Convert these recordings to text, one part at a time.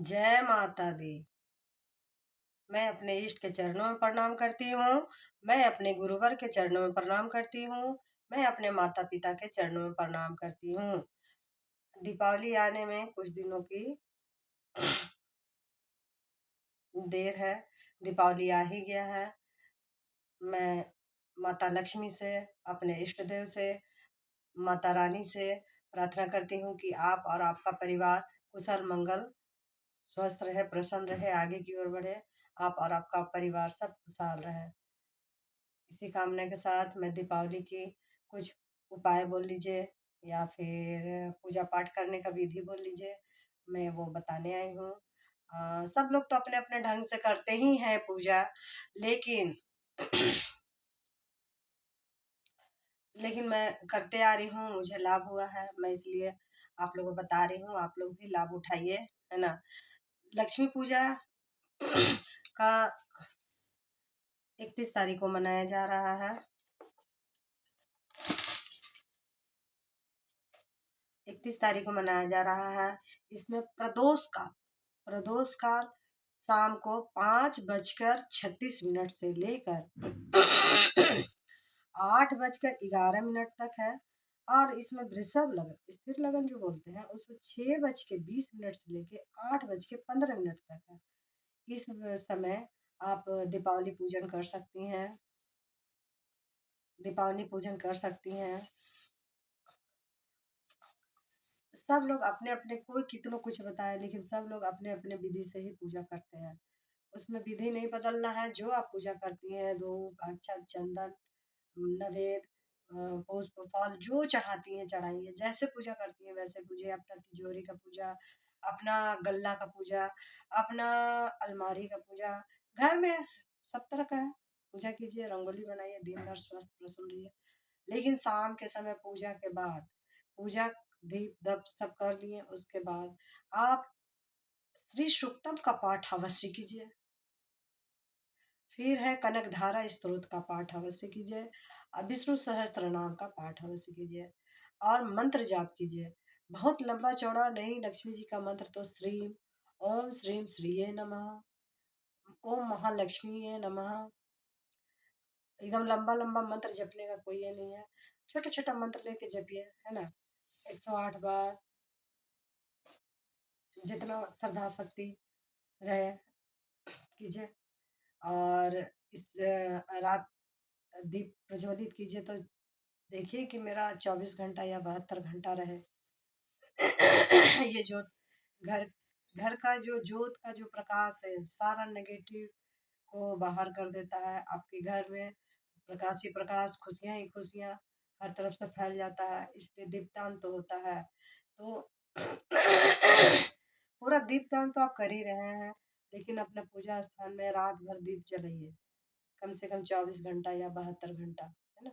जय माता दी। मैं अपने इष्ट के चरणों में प्रणाम करती हूँ। मैं अपने गुरुवर के चरणों में प्रणाम करती हूँ। मैं अपने माता पिता के चरणों में प्रणाम करती हूँ। दीपावली आने में कुछ दिनों की देर है। दीपावली आ ही गया है। मैं माता लक्ष्मी से, अपने इष्ट देव से, माता रानी से प्रार्थना करती हूँ कि आप और आपका परिवार कुशल मंगल स्वस्थ रहे, प्रसन्न रहे, आगे की ओर बढ़े। आप और आपका परिवार सब खुशहाल रहे। इसी कामना के साथ मैं दीपावली की कुछ उपाय बोल लीजिए या फिर पूजा पाठ करने का विधि बोल लीजिए, मैं वो बताने आई हूँ। सब लोग तो अपने अपने ढंग से करते ही हैं पूजा, लेकिन लेकिन मैं करते आ रही हूँ, मुझे लाभ हुआ है, मैं इसलिए आप लोगों को बता रही हूँ। आप लोग भी लाभ उठाइए, है ना। लक्ष्मी पूजा का 31 तारीख को मनाया जा रहा है। 31 तारीख को मनाया जा रहा है। इसमें प्रदोष काल शाम को 5:36 से लेकर 8:11 तक है। और इसमें वृषभ लगन, स्थिर लगन जो बोलते हैं, उसमें 6:20 से लेके 8:15 तक है। इस समय आप दीपावली पूजन कर सकती हैं। सब लोग अपने अपने, कोई कितनों कुछ बताए, लेकिन सब लोग अपने अपने विधि से ही पूजा करते हैं। उसमें विधि नहीं बदलना है। जो आप पूजा करती हैं, धूप, अक्षत, चंदन, नवेद, पुष्प, फल जो चढ़ाती हैं चढ़ाइए। जैसे पूजा करती हैं वैसे पूजिए। अपना तिजोरी का पूजा, अपना गल्ला का पूजा, अपना अलमारी का पूजा, घर में सब तरह का है पूजा कीजिए। रंगोली बनाइए, दिन भर स्वस्थ प्रसन्न रहिए। लेकिन शाम के समय पूजा के बाद, पूजा दीप दप सब कर लिए, उसके बाद आप श्री सूक्तम का पाठ अवश्य कीजिए। फिर है कनक धारा स्तोत्र का पाठ अवश्य कीजिए। विष्णु सहस्त्र नाम का पाठ अवश्य कीजिए और मंत्र जाप कीजिए। बहुत लंबा चौड़ा नहीं, लक्ष्मी जी का मंत्र तो श्रीम ओम श्रीम श्रीये नमः, ओम महालक्ष्मी नमः। एकदम लंबा लंबा मंत्र जपने का कोई ये नहीं है। छोटा छोटा मंत्र लेके जपिए, है ना। 108 बार, जितना श्रद्धा शक्ति रहे कीजिए। और इस रात दीप प्रज्वलित कीजिए तो देखिए कि मेरा 24 घंटा या 72 घंटा रहे। ये जो घर घर का जो जोत का जो प्रकाश है, सारा नेगेटिव को बाहर कर देता है। आपके घर में प्रकाश ही प्रकाश, खुशियां ही खुशियां हर तरफ से फैल जाता है। इसलिए दीपदान तो होता है। तो पूरा दीपदान तो आप कर ही रहे हैं, लेकिन अपने पूजा स्थान में रात भर दीप जलाइए, कम से कम 24 घंटा या 72 घंटा, है ना।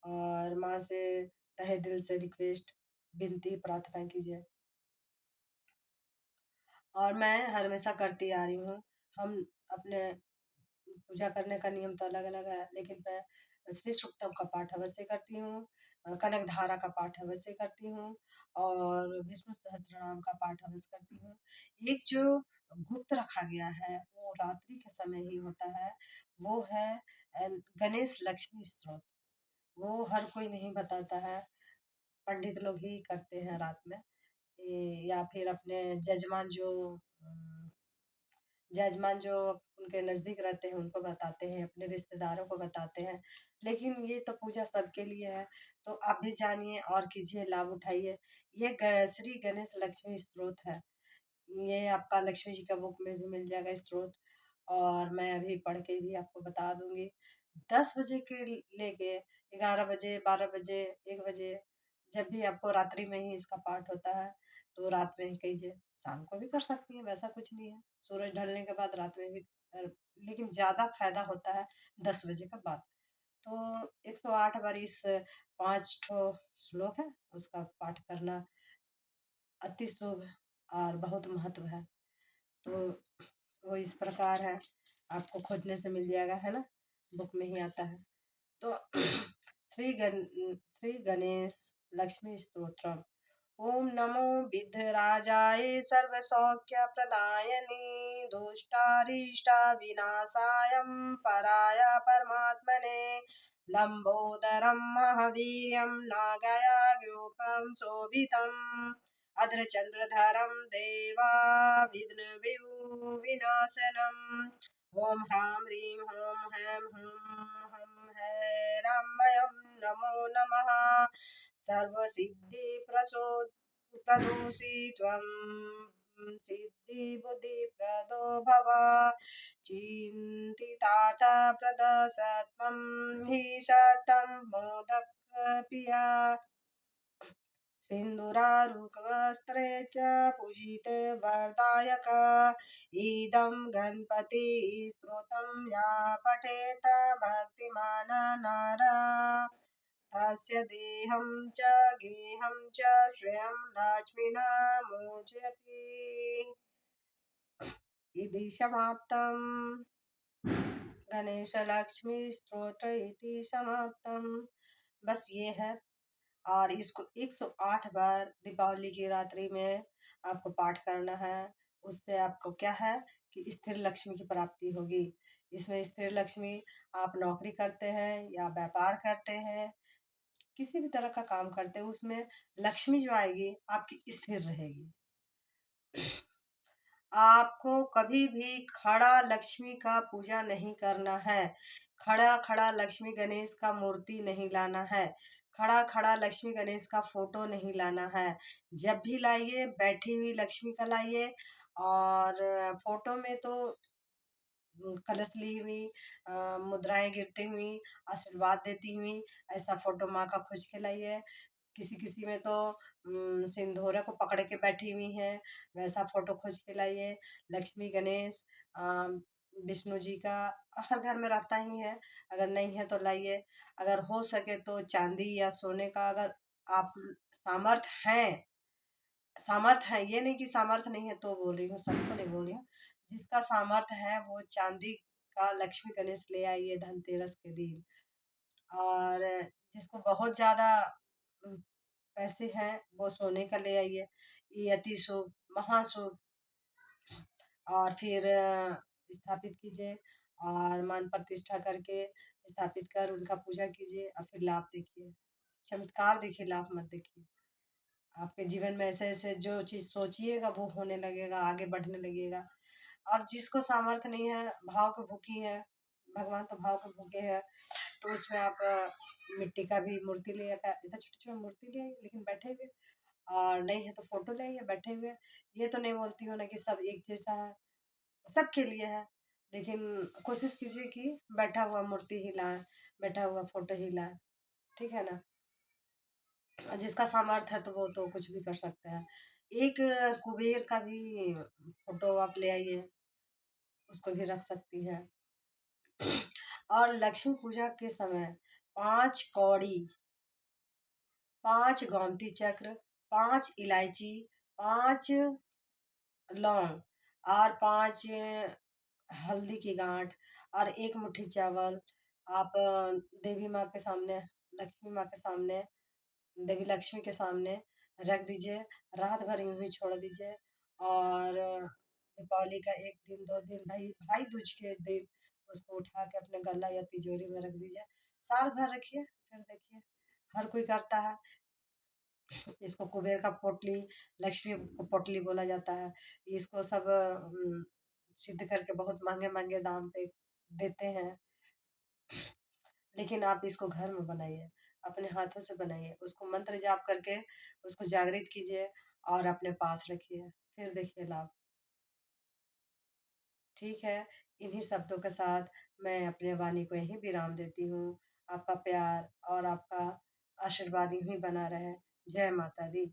और माँ से तहे दिल से रिक्वेस्ट, विनती, प्रार्थना कीजिए। और मैं हमेशा करती आ रही हूँ। हम अपने पूजा करने का नियम तो अलग अलग है, लेकिन मैं श्री सूक्तम का पाठ अवश्य करती हूँ, कनक धारा का पाठ अवश्य करती हूँ और विष्णु सहस्त्रनाम का पाठ अवश्य करती हूँ। एक जो गुप्त रखा गया है वो रात्रि के समय ही होता है, वो है गणेश लक्ष्मी स्तोत्र। वो हर कोई नहीं बताता है, पंडित लोग ही करते हैं रात में। या फिर अपने जजमान जो उनके नज़दीक रहते हैं उनको बताते हैं, अपने रिश्तेदारों को बताते हैं। लेकिन ये तो पूजा सबके लिए है, तो आप भी जानिए और कीजिए, लाभ उठाइए। ये श्री गणेश लक्ष्मी स्तोत्र है। ये आपका लक्ष्मी जी का बुक में भी मिल जाएगा स्तोत्र, और मैं अभी पढ़ के भी आपको बता दूंगी। 10 बजे के लेके 11 बजे, 12 बजे, 1 बजे, जब भी आपको रात्रि में ही इसका पाठ होता है तो रात में ही कीजिए। शाम को भी कर सकती हैं, वैसा कुछ नहीं है। सूरज ढलने के बाद रात में भी लेकिन ज़्यादा फायदा होता है 10 बजे के बाद। तो 108 बार इस 5 ठो श्लोक है उसका पाठ करना अति शुभ और बहुत महत्व है। तो वो इस प्रकार है, आपको खोजने से मिल जाएगा, है ना, बुक में ही आता है। तो श्री गणेश लक्ष्मी स्तोत्रम। ॐ नमो विघ्नराजाय सर्वसौख्यप्रदायिने दुष्टारिष्टविनाशाय पराय परमात्मने लम्बोदरं महावीर्यं नागयाग्योपं शोभितम् अद्रचन्द्रधरं देवा विघ्नविनाशनम् ॐ ह्रां ह्रीं ह्रूं हैं हुं हैराम्यं नमो नमः सर्वसिद्धिप्रदोषि त्वं सिद्धिबुद्धिप्रदो भव चिन्तितार्थप्रदसत्वं हि सतं मोदकप्रिया सिन्दूरारुकवस्त्रे च पूजिते वरदायक इदं गणपतिस्तोत्रं या पठेत भक्तिमान् नर तस्य देहं च गेहं च स्वयं लक्ष्मिना मोचति। इति समाप्तम्। गणेश लक्ष्मी स्तोत्र इति समाप्तम। बस ये है। और इसको 108 बार दीपावली की रात्रि में आपको पाठ करना है। उससे आपको क्या है कि स्थिर लक्ष्मी की प्राप्ति होगी। इसमें स्थिर लक्ष्मी, आप नौकरी करते हैं या व्यापार करते हैं, किसी भी तरह का काम करते हैं, उसमें लक्ष्मी जो आएगी आपकी स्थिर रहेगी। आपको कभी भी खड़ा लक्ष्मी का पूजा नहीं करना है। खड़ा खड़ा लक्ष्मी गणेश का मूर्ति नहीं लाना है। खड़ा खड़ा लक्ष्मी गणेश का फोटो नहीं लाना है। जब भी लाइए बैठी हुई लक्ष्मी का लाइए। और फोटो में तो कलश ली हुई, मुद्राएं गिरती हुई, आशीर्वाद देती हुई, ऐसा फोटो माँ का खोज के लाइए। किसी किसी में तो सिंदूर को पकड़ के बैठी हुई हैं, वैसा फोटो खोज के लाइए। लक्ष्मी गणेश विष्णु जी का हर घर में रहता ही है। अगर नहीं है तो लाइए। अगर हो सके तो चांदी या सोने का, अगर आप सामर्थ है, ये नहीं कि सामर्थ नहीं है तो बोल रही हूँ, सबको नहीं बोल रही हूँ। जिसका सामर्थ है वो चांदी का लक्ष्मी गणेश ले आइए धनतेरस के दिन। और जिसको बहुत ज्यादा पैसे हैं वो सोने का ले आइए। ये अति शुभ, महाशुभ। और फिर स्थापित कीजिए और मान प्रतिष्ठा करके स्थापित कर उनका पूजा कीजिए और फिर लाभ देखिए। चमत्कार देखिए, लाभ मत देखिए। आपके जीवन में ऐसे ऐसे जो चीज़ सोचिएगा वो होने लगेगा, आगे बढ़ने लगेगा। और जिसको सामर्थ्य नहीं है, भाव की भूखी है, भगवान तो भाव के भूखे हैं, तो उसमें आप मिट्टी का भी मूर्ति ले आता, इतना छोटा छोटा मूर्ति ले आइए, लेकिन बैठे हुए। और नहीं है तो फोटो ले आइए बैठे हुए। ये तो नहीं बोलती हूँ ना कि सब एक जैसा है, सबके लिए है। लेकिन कोशिश कीजिए कि बैठा हुआ मूर्ति ही लाएं, बैठा हुआ फोटो ही लाएं। ठीक है ना। और जिसका सामर्थ्य है तो वो तो कुछ भी कर सकते हैं। एक कुबेर का भी फोटो आप ले आइए, उसको भी रख सकती है। और लक्ष्मी पूजा के समय 5 कौड़ी, 5 गोमती चक्र, 5 इलायची, 5 लौंग और 5 हल्दी की गांठ और 1 मुट्ठी चावल आप देवी माँ के सामने, लक्ष्मी माँ के सामने, देवी लक्ष्मी के सामने रख दीजिए। रात भर यूं ही छोड़ दीजिए। और दीपावली का 1 दिन 2 दिन, भाई भाई दूज के दिन उसको उठा के अपने गल्ला या तिजोरी में रख दीजिए। साल भर रखिए, फिर देखिए। हर कोई करता है। इसको कुबेर का पोटली, लक्ष्मी को पोटली बोला जाता है। इसको सब सिद्ध करके बहुत महंगे महंगे दाम पे देते हैं। लेकिन आप इसको घर में बनाइए, अपने हाथों से बनाइए, उसको मंत्र जाप करके उसको जागृत कीजिए और अपने पास रखिए, फिर देखिए लाभ। ठीक है। इन्हीं शब्दों के साथ मैं अपने वाणी को यहीं विराम देती हूँ। आपका प्यार और आपका आशीर्वाद यूं ही बना रहे। जय माता दी।